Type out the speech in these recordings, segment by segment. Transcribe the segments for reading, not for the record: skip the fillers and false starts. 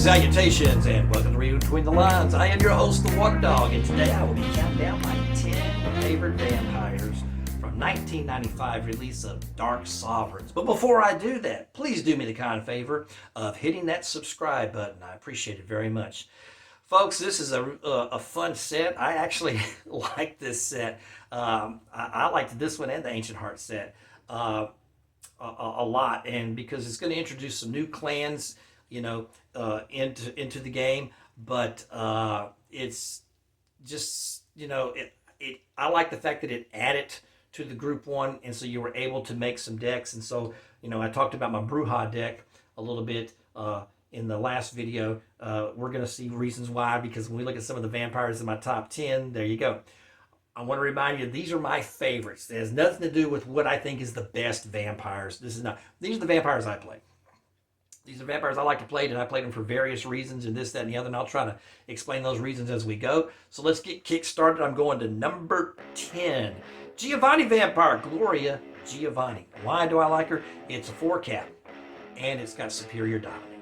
Salutations and welcome to Reading Between the Lines. I am your host, the waterdog, and today I will be counting down my 10 favorite vampires from 1995 release of Dark Sovereigns. But before I do that, please do me the kind favor of hitting that subscribe button. I appreciate it very much. Folks, this is a fun set. I actually like this set. I liked this one and the Ancient Heart set a lot, and because it's going to introduce some new clans, you know, into the game, but it's just, you know, I like the fact that it added to the group one, and so you were able to make some decks. And so, you know, I talked about my Bruja deck a little bit in the last video. We're going to see reasons why, because when we look at some of the vampires in my top 10, there you go. I want to remind you, these are my favorites. It has nothing to do with what I think is the best vampires. These are the vampires I play. These are vampires I like to play, and I played them for various reasons, and this, that, and the other, and I'll try to explain those reasons as we go. So let's get kick-started. I'm going to number 10. Giovanni Vampire, Gloria Giovanni. Why do I like her? It's a 4-cap, and it's got Superior Dominate.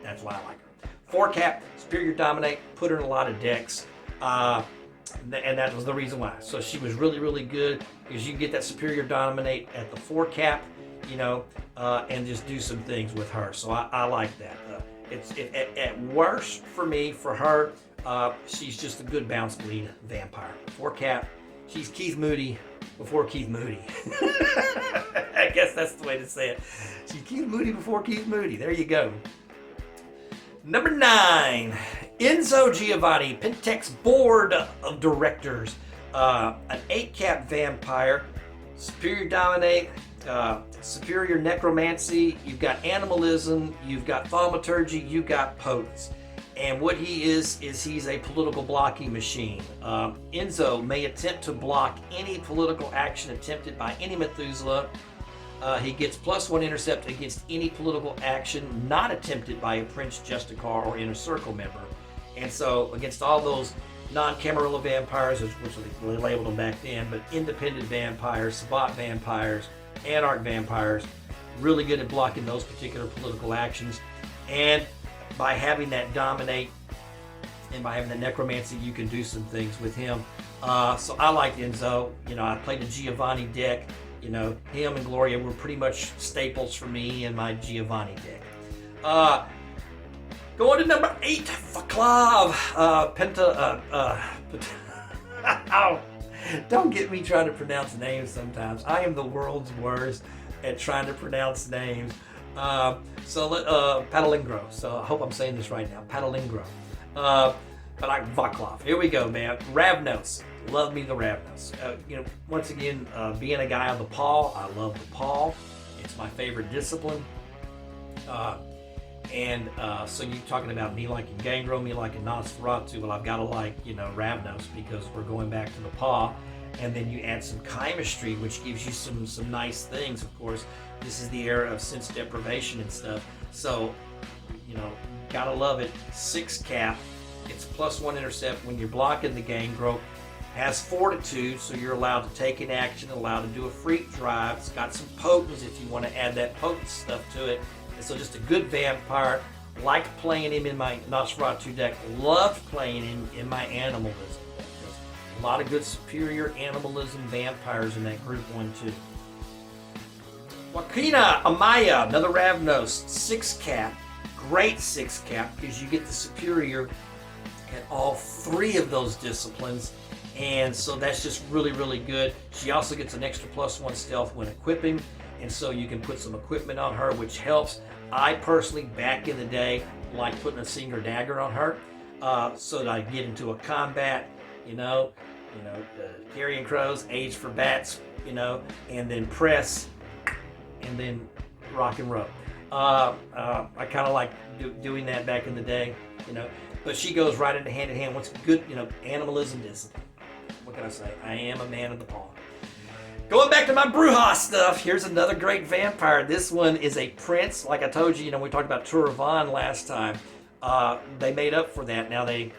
That's why I like her. 4-cap, Superior Dominate, put her in a lot of decks, and that was the reason why. So she was really, really good, because you can get that Superior Dominate at the 4-cap, you know, and just do some things with her. So I like that. At worst for me, for her, she's just a good bounce bleed vampire. 4-cap, she's Keith Moody before Keith Moody. I guess that's the way to say it. She's Keith Moody before Keith Moody. There you go. Number 9, Enzo Giovanni, Pentex Board of Directors. An 8-cap vampire, Superior Dominate, Superior Necromancy, you've got Animalism, you've got Thaumaturgy, you've got Potence. And what he is he's a political blocking machine. Enzo may attempt to block any political action attempted by any Methuselah. He gets +1 intercept against any political action not attempted by a Prince Justicar or Inner Circle member. And so against all those non-Camarilla vampires, which they labeled them back then, but independent vampires, Sabbat vampires, Anarch vampires, really good at blocking those particular political actions. And by having that Dominate and by having the Necromancy, you can do some things with him. So I like Enzo. You know, I played the Giovanni deck. You know, him and Gloria were pretty much staples for me in my Giovanni deck. Going to number 8, Faav, Ow. Don't get me trying to pronounce names sometimes. I am the world's worst at trying to pronounce names. Patalingro. So I hope I'm saying this right now. Patalingro. But I Vaclav. Here we go, man. Ravnos. Love me the Ravnos. You know, once again, being a guy on the paw, I love the paw. It's my favorite discipline. So you're talking about me liking Gangrel, me liking Nosferatu. Well, I've got to like, you know, Ravnos, because we're going back to the paw. And then you add some chemistry, which gives you some nice things. Of course, this is the era of sense deprivation and stuff. So, you know, gotta love it. 6-cap. It's +1 intercept when you're blocking the Gangrel. Has Fortitude, so you're allowed to take an action, allowed to do a freak drive. It's got some potence if you want to add that potent stuff to it. And so just a good vampire. Like playing him in my Nosferatu deck. Loved playing him in my Animalism deck. There's a lot of good Superior Animalism vampires in that group 1 too. Joaquina Amaya, another Ravnos, 6-cap. Great 6-cap, because you get the Superior at all 3 of those disciplines. And so that's just really, really good. She also gets an extra +1 stealth when equipping. And so you can put some equipment on her, which helps. I personally, back in the day, like putting a Singer Dagger on her, so that I get into a combat, you know, Carrion Crows, Age for Bats, you know, and then press, and then rock and roll. I kind of like doing that back in the day, you know. But she goes right into hand-in-hand. What's good, you know, Animalism discipline. What can I say? I am a man of the paw. Going back to my Bruja stuff, here's another great vampire. This one is a prince. Like I told you, you know, we talked about Turavan last time. They made up for that. Now they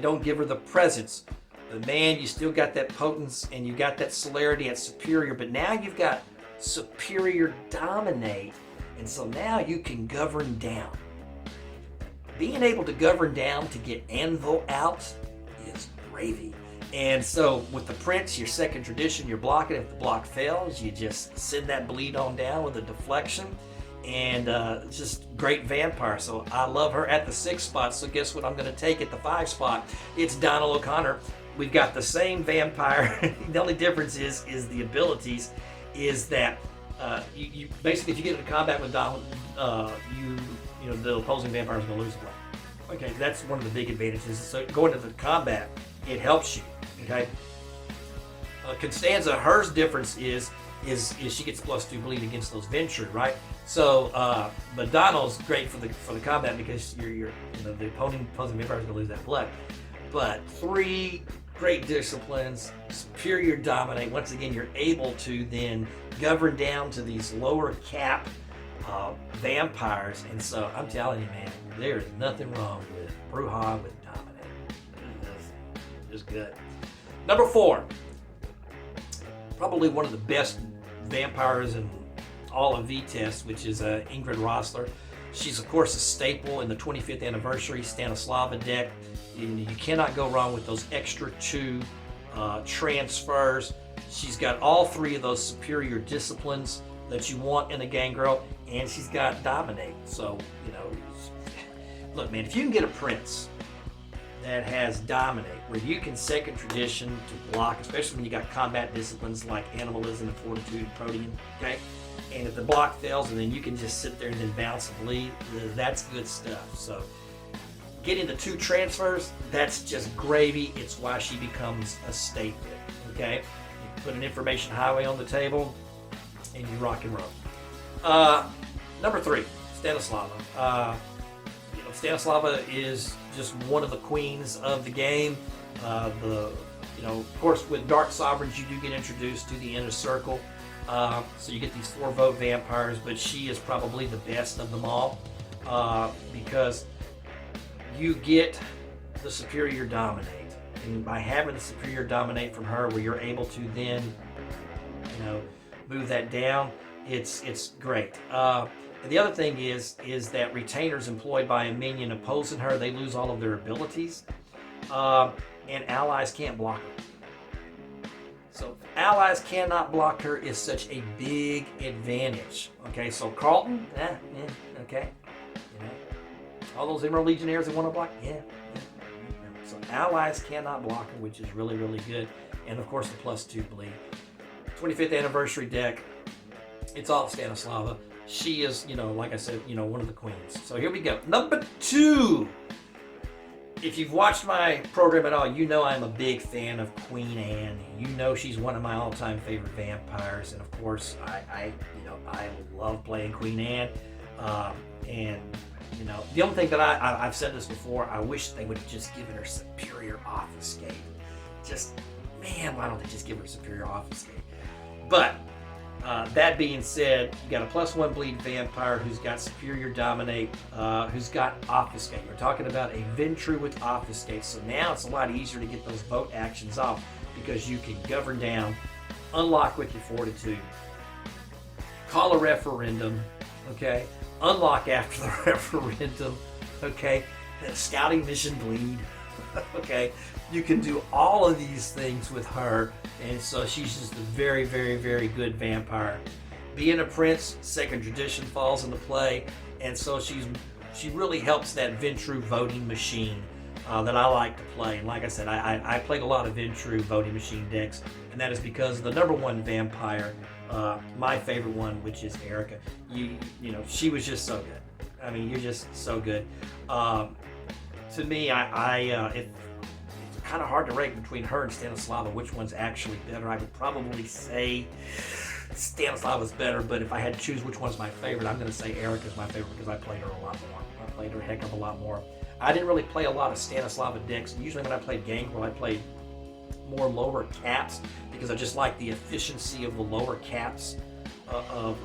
don't give her the presence. But man, you still got that potence and you got that celerity at Superior. But now you've got Superior Dominate. And so now you can govern down. being able to govern down to get Enzo out is gravy. And so with the Prince, your second tradition, you're blocking. If the block fails, you just send that bleed on down with a deflection. And just great vampire. So I love her at the 6th spot. So guess what I'm going to take at the 5 spot? It's Donald O'Connor. We've got the same vampire. The only difference is the abilities. Is that you basically, if you get into combat with Donald, you know the opposing vampire is going to lose the play. Okay, that's one of the big advantages. So going into the combat, it helps you. Okay. Constanza, hers difference is she gets +2 bleed against those Ventru, right? So, but Donald's great for the combat because the opposing vampire is going to lose that blood. But 3 great disciplines, superior dominate. Once again, you're able to then govern down to these lower cap vampires. And so I'm telling you, man, there is nothing wrong with Bruja with dominate. Just good. Number 4, probably one of the best vampires in all of VTES, which is Ingrid Rosler. She's of course a staple in the 25th anniversary Stanos Lava deck. You cannot go wrong with those extra 2 transfers. She's got all 3 of those superior disciplines that you want in a gangrel, and she's got dominate. So, you know, look, man, if you can get a Prince that has dominate, where you can second tradition to block, especially when you got combat disciplines like animalism and fortitude and protean, okay? And if the block fails, and then you can just sit there and then bounce and bleed, that's good stuff. So getting the 2 transfers, that's just gravy. It's why she becomes a staple, okay? You put an information highway on the table, and you rock and roll. Number 3, Stanos Lava. Stanos Lava is just one of the queens of the game. Of course, with Dark Sovereigns, you do get introduced to the inner circle. So you get these 4 vote vampires, but she is probably the best of them all because you get the superior dominate. And by having the superior dominate from her, where you're able to then, move that down, it's great. And the other thing is that retainers employed by a minion opposing her, they lose all of their abilities, and allies can't block her. So allies cannot block her is such a big advantage. Okay, so Carlton, okay, all those Emerald Legionnaires that want to block, So allies cannot block her, which is really, really good. And of course the +2 bleed. 25th anniversary deck. It's all Stanos Lava. She is, like I said, one of the queens. So here we go. Number 2. If you've watched my program at all, you know I'm a big fan of Queen Anne. You know she's one of my all-time favorite vampires, and of course, I love playing Queen Anne. The only thing that I've said this before, I wish they would have just given her superior obfuscate. Man, why don't they just give her superior obfuscate? But that being said, you got a +1 bleed vampire who's got superior dominate, who's got obfuscate. We're talking about a Ventru with obfuscate. So now it's a lot easier to get those vote actions off because you can govern down, unlock with your fortitude, call a referendum, okay, unlock after the referendum, okay, scouting mission bleed, okay. You can do all of these things with her, and so she's just a very, very, very good vampire. Being a Prince, second tradition falls into play, and so she really helps that Ventru voting machine that I like to play. And like I said, I played a lot of Ventru voting machine decks, and that is because the number 1 vampire, my favorite one, which is Erica, she was just so good. I mean, you're just so good. To me, it's kind of hard to rank between her and Stanos Lava, which one's actually better. I would probably say Stanos Lava's better, but if I had to choose which one's my favorite, I'm going to say Erica's my favorite because I played her a lot more. I played her a heck of a lot more. I didn't really play a lot of Stanos Lava decks. Usually when I played Gangrel, I played more lower caps because I just like the efficiency of the lower caps of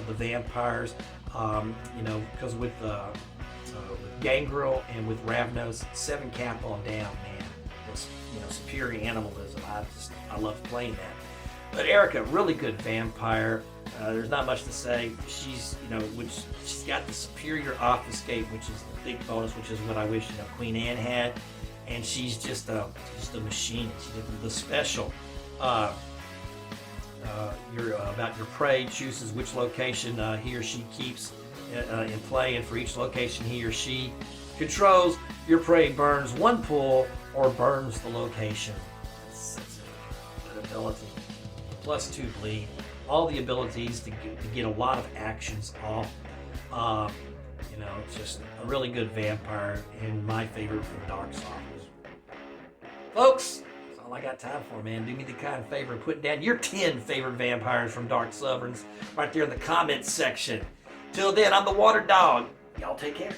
the vampires. Because with Gangrel and with Ravnos, 7 cap on down, man. Superior animalism. I love playing But Erica, really good vampire. There's not much to say. She's, she's got the superior obfuscate, which is the big bonus, which is what I wish Queen Anne had. And she's just a machine. She did the special. About your prey, chooses which location he or she keeps in play, and for each location he or she controls, your prey burns one pool or burns the location. That's a good ability. +2 bleed. All the abilities to get a lot of actions off. It's just a really good vampire, and my favorite from Dark Sovereigns. Folks, that's all I got time for, man. Do me the kind favor of putting down your 10 favorite vampires from Dark Sovereigns right there in the comments section. Till then, I'm the Water Dog. Y'all take care.